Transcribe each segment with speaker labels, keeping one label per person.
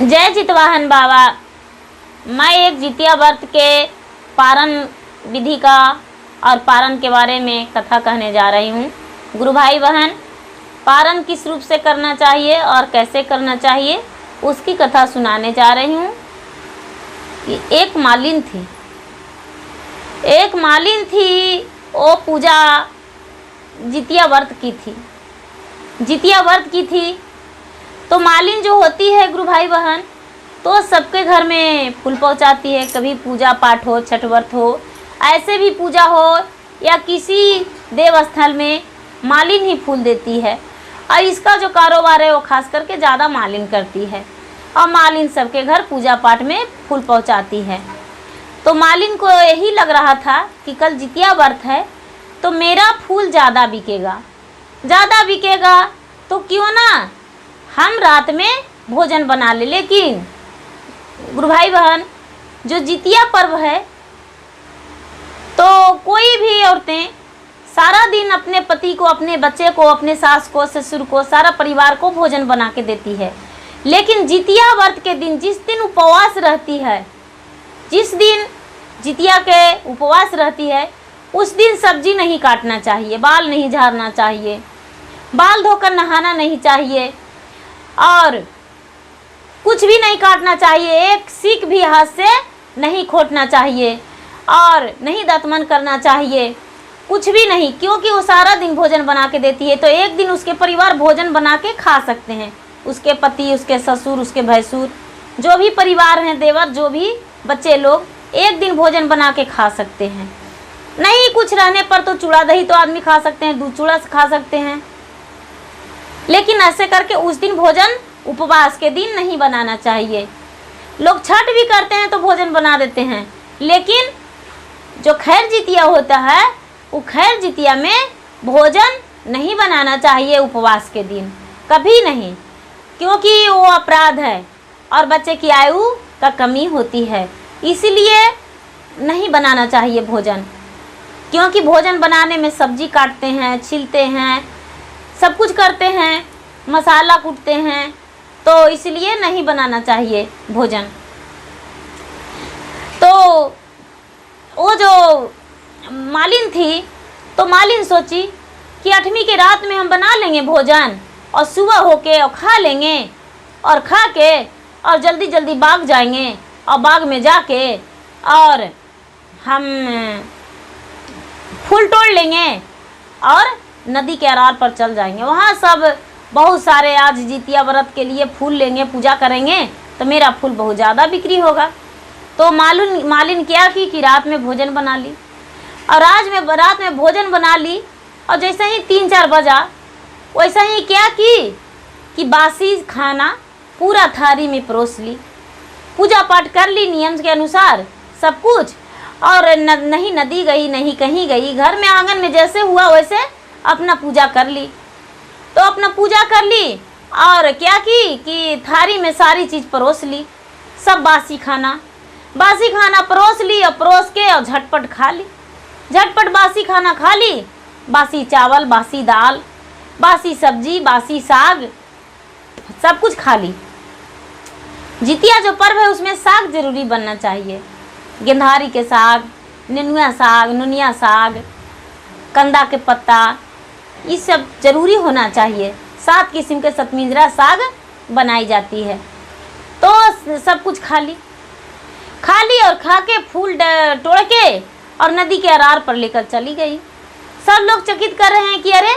Speaker 1: जय चितवाहन बाबा। मैं एक जितिया व्रत के पारण विधि का और पारण के बारे में कथा कहने जा रही हूँ। गुरु भाई बहन, पारण किस रूप से करना चाहिए और कैसे करना चाहिए उसकी कथा सुनाने जा रही हूँ। एक मालिन थी, वो पूजा जितिया व्रत की थी। तो मालिन जो होती है गुरु भाई बहन, तो सबके घर में फूल पहुंचाती है। कभी पूजा पाठ हो, छठ व्रत हो, ऐसे भी पूजा हो या किसी देव स्थल में मालिन ही फूल देती है। और इसका जो कारोबार है वो खास करके ज़्यादा मालिन करती है और मालिन सबके घर पूजा पाठ में फूल पहुंचाती है। तो मालिन को यही लग रहा था कि कल जितिया व्रत है तो मेरा फूल ज़्यादा बिकेगा तो क्यों ना हम रात में भोजन बना ले। लेकिन गुरु भाई बहन, जो जितिया पर्व है तो कोई भी औरतें सारा दिन अपने पति को, अपने बच्चे को, अपने सास को, ससुर को, सारा परिवार को भोजन बना के देती है। लेकिन जितिया व्रत के दिन, जिस दिन उपवास रहती है, जिस दिन जितिया के उपवास रहती है, उस दिन सब्जी नहीं काटना चाहिए, बाल नहीं झाड़ना चाहिए, बाल धोकर नहाना नहीं चाहिए और कुछ भी नहीं काटना चाहिए। एक सीख भी हाथ से नहीं खोटना चाहिए और नहीं दातमन करना चाहिए, कुछ भी नहीं, क्योंकि वो सारा दिन भोजन बना के देती है। तो एक दिन उसके परिवार भोजन बना के खा सकते हैं, उसके पति, उसके ससुर, उसके भैंसुर, जो भी परिवार हैं, देवर, जो भी बच्चे लोग, एक दिन भोजन बना के खा सकते हैं। नहीं कुछ रहने पर तो चूड़ा दही तो आदमी खा सकते हैं, दूध चूड़ा खा सकते हैं। लेकिन ऐसे करके उस दिन भोजन उपवास के दिन नहीं बनाना चाहिए। लोग छठ भी करते हैं तो भोजन बना देते हैं, लेकिन जो खैर जितिया होता है वो खैर जितिया में भोजन नहीं बनाना चाहिए उपवास के दिन, कभी नहीं, क्योंकि वो अपराध है और बच्चे की आयु का कमी होती है। इसलिए नहीं बनाना चाहिए भोजन, क्योंकि भोजन बनाने में सब्जी काटते हैं, छीलते हैं, सब कुछ करते हैं, मसाला कूटते हैं, तो इसलिए नहीं बनाना चाहिए भोजन। तो वो जो मालिन थी, तो मालिन सोची कि 8वीं के रात में हम बना लेंगे भोजन और सुबह होके और खा लेंगे और खा के और जल्दी जल्दी बाग जाएंगे और बाग में जाके और हम फूल तोड़ लेंगे और नदी के अरार पर चल जाएंगे। वहाँ सब बहुत सारे आज जितिया व्रत के लिए फूल लेंगे, पूजा करेंगे, तो मेरा फूल बहुत ज़्यादा बिक्री होगा। तो मालिन क्या की कि रात में भोजन बना ली और रात में भोजन बना ली और जैसे ही 3-4 बजा, वैसा ही क्या की कि बासी खाना पूरा थारी में परोस ली, पूजा पाठ कर ली नियम के अनुसार सब कुछ, और नहीं नदी गई, नहीं कहीं गई, घर में आंगन में जैसे हुआ वैसे अपना पूजा कर ली। तो अपना पूजा कर ली और क्या की कि थारी में सारी चीज़ परोस ली, सब बासी खाना परोस ली और परोस के और झटपट खा ली। झटपट बासी खाना खा ली, बासी चावल, बासी दाल, बासी सब्जी, बासी साग, सब कुछ खा ली। जितिया जो पर्व है उसमें साग जरूरी बनना चाहिए। गेंधारी के साग, नेनुआ साग, नुनिया साग, कंदा के पत्ता, ये सब जरूरी होना चाहिए। 7 किस्म के सतमिंजरा साग बनाई जाती है। तो सब कुछ खा ली और खा के फूल तोड़ के और नदी के अरार पर लेकर चली गई। सब लोग चकित कर रहे हैं कि अरे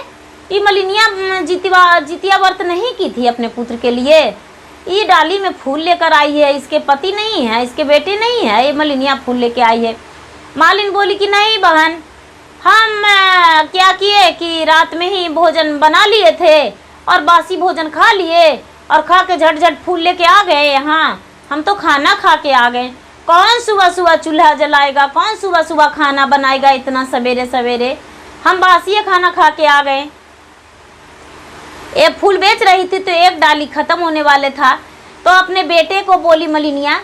Speaker 1: ये मलिनिया जितिया व्रत नहीं की थी अपने पुत्र के लिए, ये डाली में फूल लेकर आई है, इसके पति नहीं है, इसके बेटे नहीं है, ये मलिनिया फूल लेके आई है। मालिन बोली कि नहीं बहन, हम क्या किए कि रात में ही भोजन बना लिए थे और बासी भोजन खा लिए और खा के झट फूल लेके आ गए यहाँ। हम तो खाना खा के आ गए, कौन सुबह चूल्हा जलाएगा, कौन सुबह खाना बनाएगा इतना सवेरे सवेरे, हम बासी खाना खा के आ गए। एक फूल बेच रही थी तो एक डाली ख़त्म होने वाले था, तो अपने बेटे को बोली मलिनिया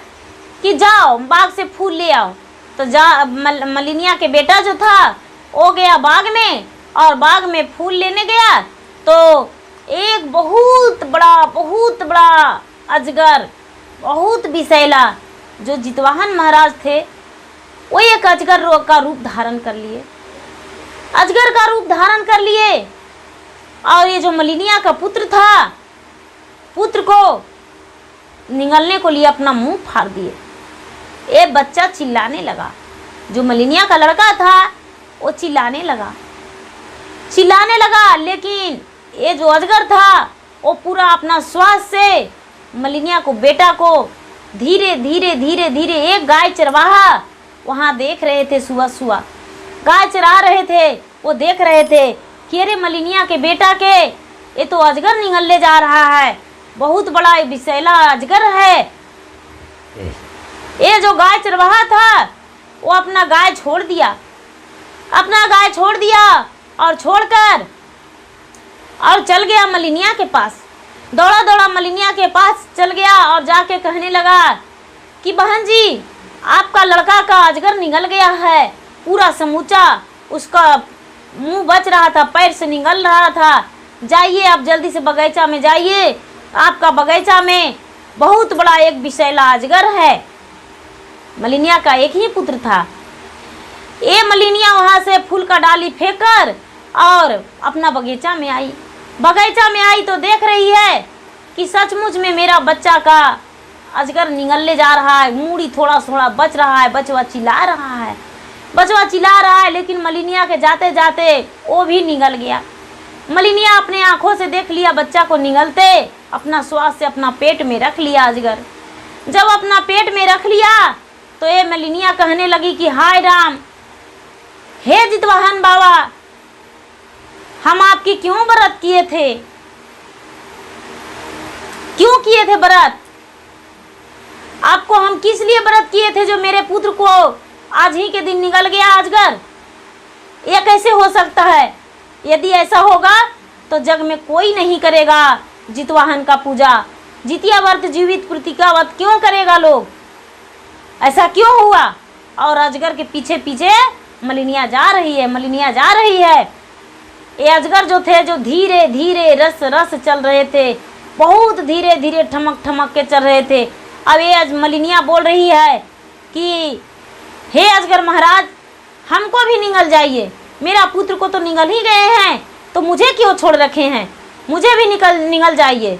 Speaker 1: कि जाओ बाग से फूल ले आओ। तो मलिनिया के बेटा जो था वो गया बाग में और बाग में फूल लेने गया, तो एक बहुत बड़ा अजगर बहुत विषैला जो जितवाहन महाराज थे वो एक अजगर का रूप धारण कर लिए, अजगर का रूप धारण कर लिए। और ये जो मलिनिया का पुत्र था, पुत्र को निगलने को लिए अपना मुंह फाड़ दिए। ये बच्चा चिल्लाने लगा, जो मलिनिया का लड़का था वो चिल्लाने लगा, लेकिन ये जो अजगर था वो पूरा अपना श्वास से मलिनिया को, बेटा को धीरे धीरे धीरे धीरे, एक गाय चरवाहा वहाँ देख रहे थे, सुबह गाय चरा रहे थे, वो देख रहे थे कि अरे मलिनिया के बेटा के ये तो अजगर निगलने जा रहा है, बहुत बड़ा विषैला अजगर है। ये जो गाय चरवाहा था वो अपना गाय छोड़ दिया और छोड़कर और चल गया मलिनिया के पास, दौड़ा मलिनिया के पास चल गया और जाके कहने लगा कि बहन जी, आपका लड़का का अजगर निगल गया है, पूरा समूचा उसका मुंह बच रहा था, पैर से निगल रहा था, जाइए आप जल्दी से बगीचा में जाइए, आपका बगीचा में बहुत बड़ा एक विषैला अजगर है। मलिनिया का एक ही पुत्र था। ये मलिनिया वहाँ से फूल का डाली फेंककर और अपना बगीचा में आई तो देख रही है कि सचमुच में मेरा बच्चा का अजगर निगलने जा रहा है, मूड़ी थोड़ा थोड़ा बच रहा है, बचवा चिल्ला रहा है, लेकिन मलिनिया के जाते जाते वो भी निगल गया। मलिनिया अपने आंखों से देख लिया बच्चा को निगलते, अपना श्वास से अपना पेट में रख लिया अजगर। जब अपना पेट में रख लिया तो ये मलिनिया कहने लगी कि हाय राम, हे जितवाहन बाबा, हम आपकी क्यों व्रत किए थे व्रत? आपको हम किस लिए व्रत किए थे जो मेरे पुत्र को आज ही के दिन निगल गया अजगर? यह कैसे हो सकता है? यदि ऐसा होगा तो जग में कोई नहीं करेगा जितवाहन का पूजा। जितिया व्रत, जीवित प्रतिका व्रत क्यों करेगा लोग? ऐसा क्यों हुआ? और अजगर के पीछे पीछे मलिनिया जा रही है। ये अजगर जो थे, जो धीरे धीरे रस चल रहे थे, बहुत धीरे धीरे ठमक के चल रहे थे। अब ये मलिनिया बोल रही है कि हे अजगर महाराज, हमको भी निगल जाइए, मेरा पुत्र को तो निगल ही गए हैं, तो मुझे क्यों छोड़ रखे हैं? मुझे भी निगल जाइए,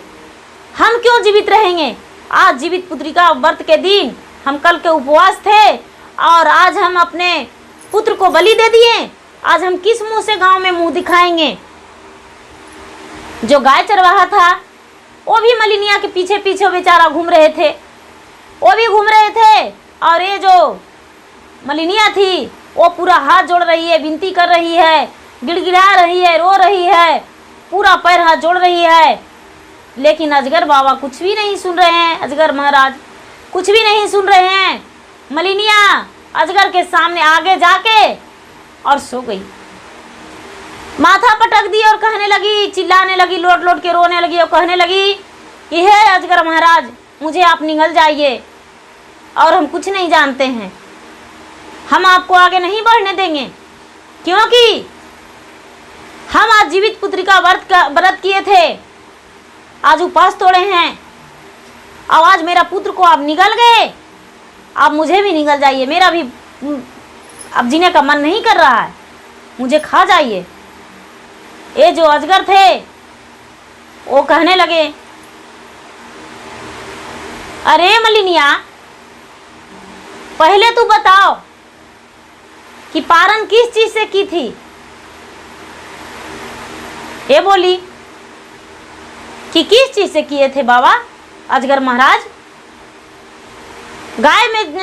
Speaker 1: हम क्यों जीवित रहेंगे? आज जीवित पुत्रिका व्रत के दिन हम कल के उपवास थे और आज हम अपने पुत्र को बलि दे दिए, आज हम किस मुंह से गांव में मुंह दिखाएंगे? जो गाय चरवाहा था वो भी मलिनिया के पीछे पीछे बेचारा घूम रहे थे और ये जो मलिनिया थी वो पूरा हाथ जोड़ रही है, विनती कर रही है, गिड़गिड़ा रही है, रो रही है, पूरा पैर हाथ जोड़ रही है। लेकिन अजगर बाबा कुछ भी नहीं सुन रहे हैं, अजगर महाराज कुछ भी नहीं सुन रहे हैं। मलिनिया अजगर के सामने आगे जाके और सो गई, माथा पटक दी और कहने लगी, चिल्लाने लगी, लोट के रोने लगी और कहने लगी कि हे अजगर महाराज, मुझे आप निगल जाइए और हम कुछ नहीं जानते हैं, हम आपको आगे नहीं बढ़ने देंगे, क्योंकि हम आज जीवित पुत्रिका व्रत किए थे, आज उपवास तोड़े हैं और आज मेरा पुत्र को आप निगल गए, आप मुझे भी निगल जाइए, मेरा भी अब जीने का मन नहीं कर रहा है, मुझे खा जाइए। ये जो अजगर थे वो कहने लगे, अरे मलिनिया, पहले तू बताओ कि पारण किस चीज से की थी? ये बोली कि किस चीज से किए थे बाबा अजगर महाराज? गाय में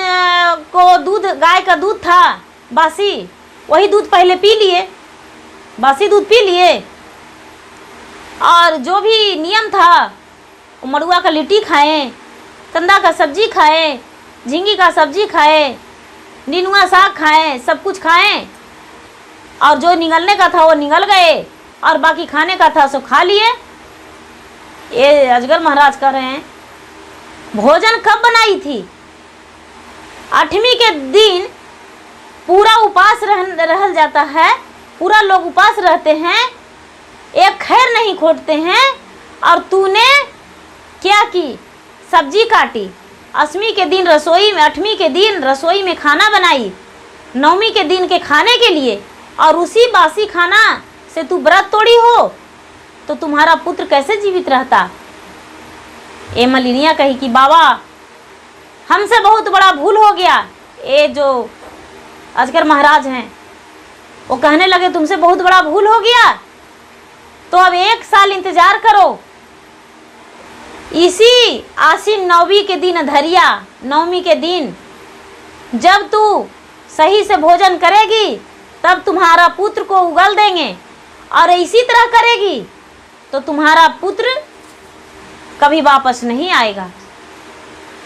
Speaker 1: गाय का दूध था बासी, वही दूध पहले पी लिए, बासी दूध पी लिए, और जो भी नियम था वो मड़ुआ का लिट्टी खाएं, कंदा का सब्जी खाएं, झींगी का सब्जी खाएं, निनुआ साग खाएं, सब कुछ खाएं, और जो निगलने का था वो निगल गए और बाकी खाने का था सो खा लिए। ये अजगर महाराज कह रहे हैं, भोजन कब बनाई थी? 8वीं के दिन पूरा उपवास रहल जाता है, पूरा लोग उपवास रहते हैं, एक खैर नहीं खोटते हैं, और तूने क्या की? सब्जी काटी, 8वीं के दिन रसोई में, 8वीं के दिन रसोई में खाना बनाई 9वीं के दिन के खाने के लिए, और उसी बासी खाना से तू व्रत तोड़ी हो, तो तुम्हारा पुत्र कैसे जीवित रहता। ये मलिनिया कही कि बाबा हमसे बहुत बड़ा भूल हो गया। ये जो अजगर महाराज हैं वो कहने लगे तुमसे बहुत बड़ा भूल हो गया, तो अब 1 साल इंतजार करो। इसी आसीन 9वीं के दिन धरिया, 9वीं के दिन जब तू सही से भोजन करेगी तब तुम्हारा पुत्र को उगल देंगे, और इसी तरह करेगी तो तुम्हारा पुत्र कभी वापस नहीं आएगा।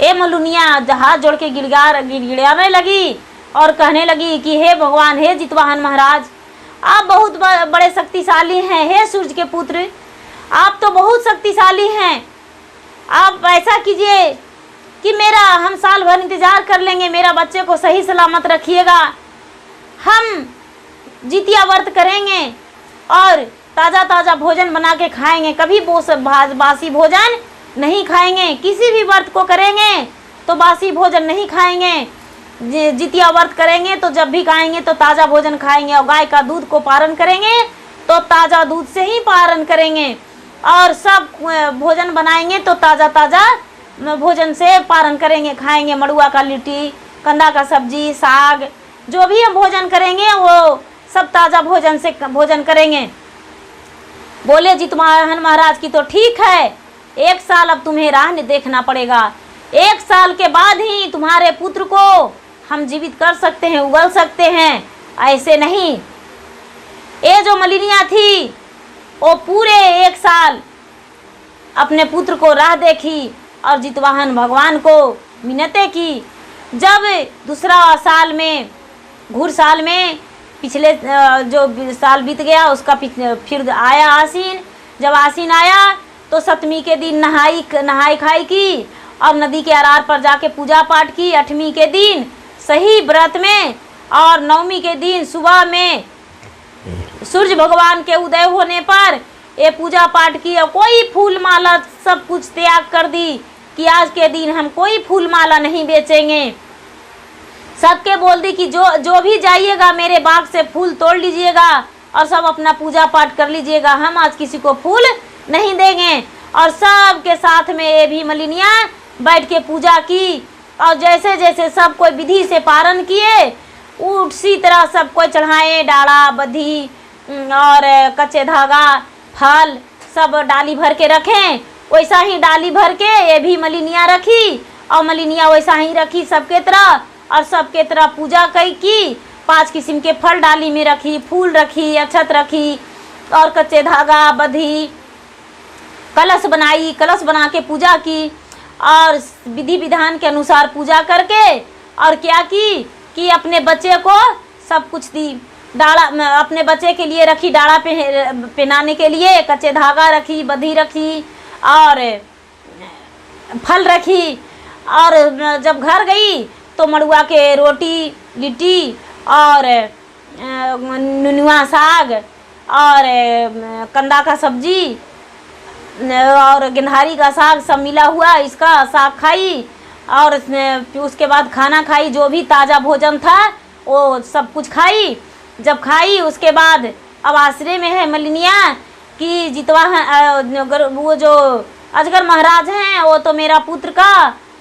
Speaker 1: ए मलुनिया हाथ जोड़ के गिड़गिड़ाने लगी और कहने लगी कि हे भगवान, हे जितवाहन महाराज, आप बहुत बड़े शक्तिशाली हैं। हे सूर्य के पुत्र, आप तो बहुत शक्तिशाली हैं। आप ऐसा कीजिए कि हम साल भर इंतजार कर लेंगे, मेरा बच्चे को सही सलामत रखिएगा। हम जितिया व्रत करेंगे और ताज़ा ताज़ा भोजन बना के खाएंगे, कभी बासी भोजन नहीं खाएंगे। किसी भी व्रत को करेंगे तो बासी भोजन नहीं खाएंगे। जितिया व्रत करेंगे तो जब भी खाएंगे तो ताज़ा भोजन खाएंगे, और गाय का दूध को पारण करेंगे तो ताज़ा दूध से ही पारण करेंगे, और सब भोजन बनाएंगे तो ताज़ा ताज़ा भोजन से पारण करेंगे, खाएंगे। मड़ुआ का लिट्टी, कंदा का सब्जी, साग, जो भी हम भोजन करेंगे वो सब ताज़ा भोजन से भोजन करेंगे। बोले जितवाहन महाराज की तो ठीक है, 1 साल अब तुम्हें राह देखना पड़ेगा। 1 साल के बाद ही तुम्हारे पुत्र को हम जीवित कर सकते हैं, उगल सकते हैं, ऐसे नहीं। ये जो मलिनिया थी वो पूरे 1 साल अपने पुत्र को राह देखी और जितवाहन भगवान को मिन्नतें की। जब दूसरा साल में, घुर साल में, पिछले जो साल बीत गया उसका फिर आया आसीन। जब आसीन आया तो 7वीं के दिन नहाई खाई की और नदी के अरार पर जाके पूजा पाठ की। 8वीं के दिन सही व्रत में, और 9वीं के दिन सुबह में सूर्य भगवान के उदय होने पर ये पूजा पाठ की, और कोई फूल माला सब कुछ त्याग कर दी कि आज के दिन हम कोई फूल माला नहीं बेचेंगे। सबके बोल दी कि जो भी जाइएगा मेरे बाग से फूल तोड़ लीजिएगा और सब अपना पूजा पाठ कर लीजिएगा, हम आज किसी को फूल नहीं देंगे। और सब के साथ में ये भी मलिनिया बैठ के पूजा की, और जैसे जैसे सब कोई विधि से पारण किए उसी तरह सब कोई चढ़ाए, डाला, बधी और कच्चे धागा, फल सब डाली भर के रखें। वैसा ही डाली भर के ये भी मलिनिया रखी, और मलिनिया वैसा ही रखी सबके तरह, और सबके तरह पूजा की। 5 किस्म के फल डाली में रखी, फूल रखी, अक्षत रखी, और कच्चे धागा, बधी, कलश बनाई, कलश बना के पूजा की, और विधि विधान के अनुसार पूजा करके और क्या की कि अपने बच्चे को सब कुछ दी। डाला अपने बच्चे के लिए रखी, डाला पहनाने के लिए कच्चे धागा रखी, बधी रखी और फल रखी। और जब घर गई तो मड़ुआ के रोटी, लिट्टी और नुनुआ साग और कंदा का सब्जी और गेंधारी का साग सब मिला हुआ, इसका साग खाई, और उसके बाद खाना खाई। जो भी ताज़ा भोजन था वो सब कुछ खाई। जब खाई उसके बाद अब आश्रय में है मलिनिया कि वो जो अजगर महाराज हैं वो तो मेरा पुत्र का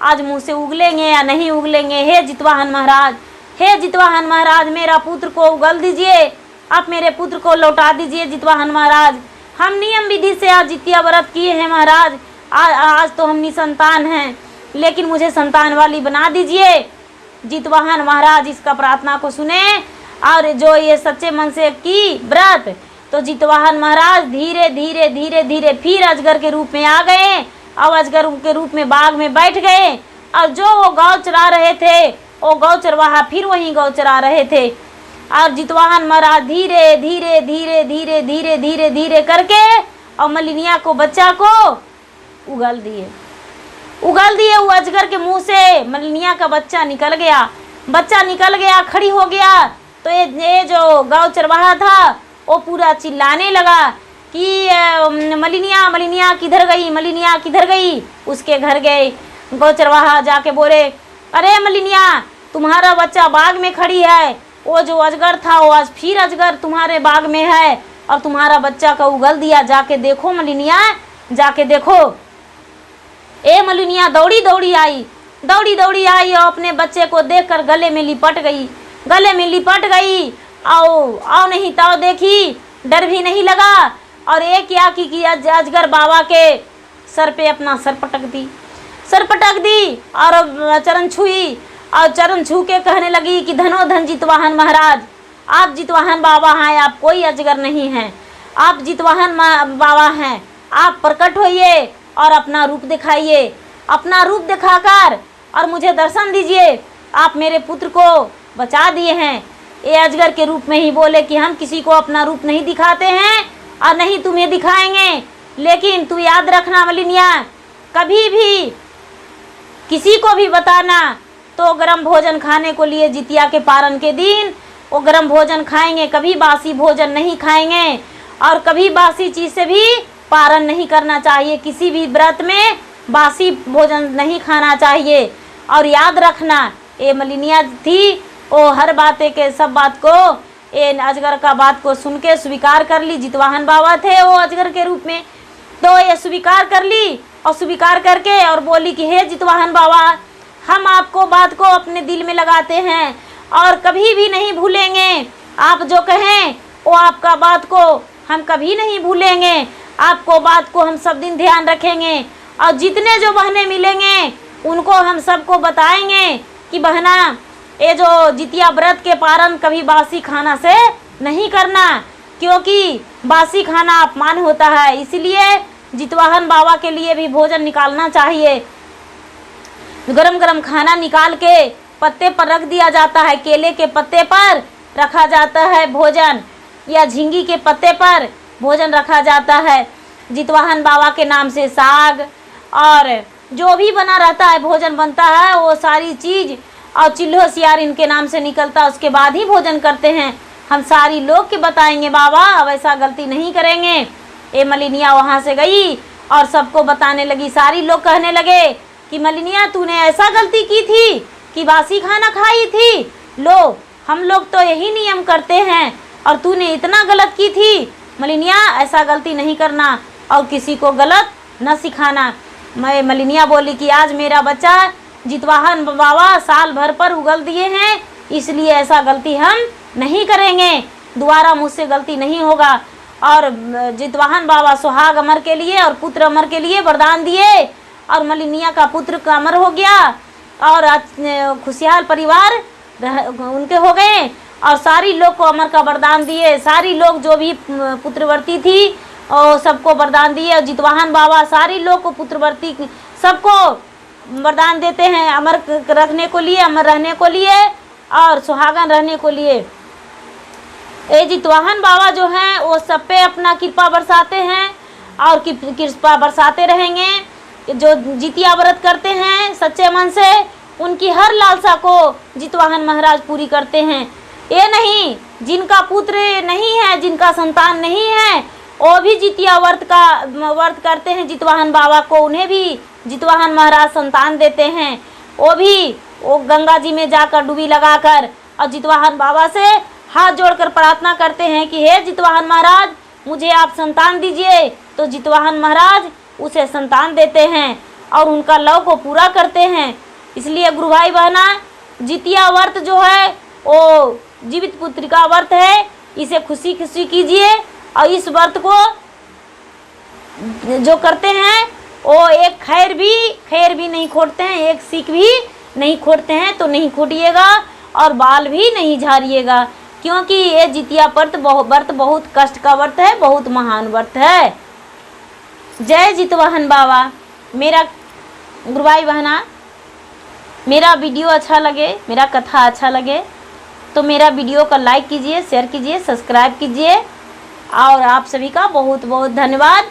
Speaker 1: आज मुँह से उगलेंगे या नहीं उगलेंगे। हे जितवाहन महाराज, हे जितवाहन महाराज, मेरा पुत्र को उगल दीजिए, आप मेरे पुत्र को लौटा दीजिए जितवाहन महाराज। हम नियम विधि से आज जितिया व्रत किए हैं महाराज, आज तो हम निसंतान हैं, लेकिन मुझे संतान वाली बना दीजिए। जितवाहन महाराज इसका प्रार्थना को सुने, और जो ये सच्चे मन से की व्रत, तो जितवाहन महाराज धीरे धीरे धीरे धीरे फिर अजगर के रूप में आ गए, और अजगर के रूप में बाग में बैठ गए। और जो वो गौ चरा रहे थे वो गौ चरवाहा फिर वहीं गौ चरा रहे थे। और जितवाहन महाराज धीरे धीरे धीरे धीरे धीरे धीरे धीरे करके और मलिनिया को, बच्चा को उगल दिए। वो अजगर के मुंह से मलिनिया का बच्चा निकल गया, खड़ी हो गया। तो ये जो गौ चरवाहा था वो पूरा चिल्लाने लगा कि मलिनिया, मलिनिया किधर गई, मलिनिया किधर गई। उसके घर गए गौ चरवाहा जाके बोले, अरे मलिनिया, तुम्हारा बच्चा बाग में खड़ी है, वो जो अजगर था वो आज फिर अजगर तुम्हारे बाग में है और तुम्हारा बच्चा को उगल दिया, जाके देखो मलिनिया, जाके देखो। ए मलिनिया दौड़ी दौड़ी आई और अपने बच्चे को देखकर गले में लिपट गई। आओ नहीं ताओ देखी, डर भी नहीं लगा और एक क्या की अजगर बाबा के सर पे अपना सर पटक दी और चरण छुई और चरण छू के कहने लगी कि धनो धन जितवाहन महाराज, आप जितवाहन बाबा हैं, आप कोई अजगर नहीं हैं, आप जितवाहन बाबा हैं, आप प्रकट होइए और अपना रूप दिखाइए, अपना रूप दिखाकर और मुझे दर्शन दीजिए। आप मेरे पुत्र को बचा दिए हैं। ये अजगर के रूप में ही बोले कि हम किसी को अपना रूप नहीं दिखाते हैं और नहीं तुम्हें दिखाएंगे, लेकिन तू याद रखना मलिनिया, कभी भी किसी को भी बताना तो गरम भोजन खाने को लिए जितिया के पारण के दिन वो गरम भोजन खाएंगे, कभी बासी भोजन नहीं खाएंगे और कभी बासी चीज़ से भी पारण नहीं करना चाहिए। किसी भी व्रत में बासी भोजन नहीं खाना चाहिए। और याद रखना, ये मलिनिया थी, वो हर बातें के सब बात को ये अजगर का बात को सुन के स्वीकार कर ली। जितवाहन बाबा थे वो अजगर के रूप में, तो ये स्वीकार कर ली और स्वीकार करके और बोली कि हे जितवाहन बाबा, हम आपको बात को अपने दिल में लगाते हैं और कभी भी नहीं भूलेंगे। आप जो कहें वो आपका बात को हम कभी नहीं भूलेंगे, आपको बात को हम सब दिन ध्यान रखेंगे और जितने जो बहनें मिलेंगे उनको हम सबको बताएंगे कि बहना, ये जो जितिया व्रत के पारण कभी बासी खाना से नहीं करना, क्योंकि बासी खाना अपमान होता है। इसलिए जितवाहन बाबा के लिए भी भोजन निकालना चाहिए। गरम गरम खाना निकाल के पत्ते पर रख दिया जाता है, केले के पत्ते पर रखा जाता है भोजन, या झींगी के पत्ते पर भोजन रखा जाता है। जितवाहन बाबा के नाम से साग और जो भी बना रहता है भोजन बनता है, वो सारी चीज़ और चिल्हो सियार इनके नाम से निकलता है, उसके बाद ही भोजन करते हैं। हम सारी लोग के बताएंगे बाबा, अब ऐसा गलती नहीं करेंगे। ये मलिनिया वहाँ से गई और सबको बताने लगी। सारी लोग कहने लगे कि मलिनिया, तूने ऐसा गलती की थी कि बासी खाना खाई थी, लो हम लोग तो यही नियम करते हैं और तूने इतना गलत की थी। मलिनिया, ऐसा गलती नहीं करना और किसी को गलत न सिखाना। मैं मलिनिया बोली कि आज मेरा बच्चा जितवाहन बाबा साल भर पर उगल दिए हैं, इसलिए ऐसा गलती हम नहीं करेंगे, दोबारा मुझसे गलती नहीं होगा। और जितवाहन बाबा सुहाग अमर के लिए और पुत्र अमर के लिए वरदान दिए और मलिनिया का पुत्र का अमर हो गया और खुशहाल परिवार उनके हो गए और सारी लोग को अमर का वरदान दिए। सारी लोग जो भी पुत्रवर्ती थी और सबको वरदान दिए और जितवाहन बाबा सारी लोग को पुत्रवर्ती सबको वरदान देते हैं अमर रखने को लिए, अमर रहने को लिए और सुहागन रहने को लिए। ये जितवाहन बाबा जो हैं वो सब पे अपना कृपा बरसाते हैं और कृपा बरसाते रहेंगे। जो जितिया व्रत करते हैं सच्चे मन से, उनकी हर लालसा को जितवाहन महाराज पूरी करते हैं। ये नहीं जिनका पुत्र नहीं है, जिनका संतान नहीं है, वो भी जितिया व्रत करते हैं जितवाहन बाबा को, उन्हें भी जितवाहन महाराज संतान देते हैं। वो गंगा जी में जाकर डुबी लगाकर और जितवाहन बाबा से हाथ जोड़कर प्रार्थना करते हैं कि हे जितवाहन महाराज, मुझे आप संतान दीजिए। तो जितवाहन महाराज उसे संतान देते हैं और उनका लव को पूरा करते हैं। इसलिए गुरु भाई बहना, जितिया व्रत जो है वो जीवित पुत्र का व्रत है, इसे खुशी खुशी कीजिए और इस व्रत को जो करते हैं वो एक खैर भी नहीं खोटते हैं, एक सीख भी नहीं खोटते हैं। तो नहीं खोटिएगा और बाल भी नहीं झाड़िएगा, क्योंकि ये जितिया व्रत बहुत कष्ट का व्रत है, बहुत महान व्रत है। जय जितवाहन बाबा। मेरा गुरु भाई बहना, मेरा वीडियो अच्छा लगे, मेरा कथा अच्छा लगे तो मेरा वीडियो को लाइक कीजिए, शेयर कीजिए, सब्सक्राइब कीजिए और आप सभी का बहुत बहुत धन्यवाद।